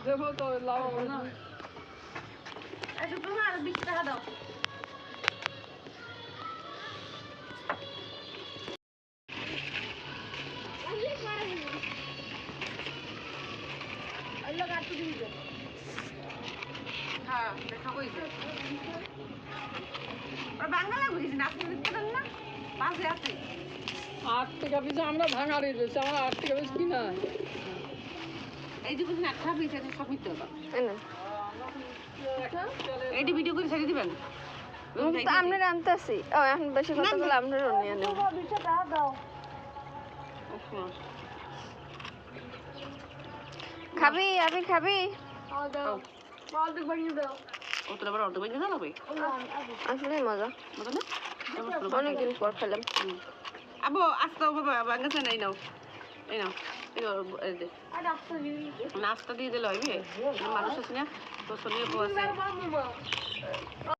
দেবো তো লাভ হবে না। আচ্ছা তোমার আর 20 টাকা দাও। হ্যাঁ দেখা কইছে ওরা বাংলা বুঝিস না আপনি দেখতে দেন না বাজে আছে 8 টাকা পিস আমরা ভাঙা দিয়েছি, আমার 8 টাকা পিস কিনা। এই যে বুঝিস না একটা পিস আছে সব মিথ্যে কথা একটা এইটি ভিডিও করে ছেড়ে দিবেন তো আমরা আনতেছি ও এখন বেশি কথা বলে আপনারও নিয়ে নেব খাবি আপনি খাবি বালতি ভাঙিয়ে দাও। ও তোর আবার অর্ধ ভেঙে যাবে আসলে মজা বুঝলেন না অনেকদিন পর খেলাম আবো আসতে বাবা বাঙ্গাছে না এই নাও এই নাও এই যে নাস্তা দিয়ে দিলে হবে মানুষ আছে না তো শনিয়ে বসে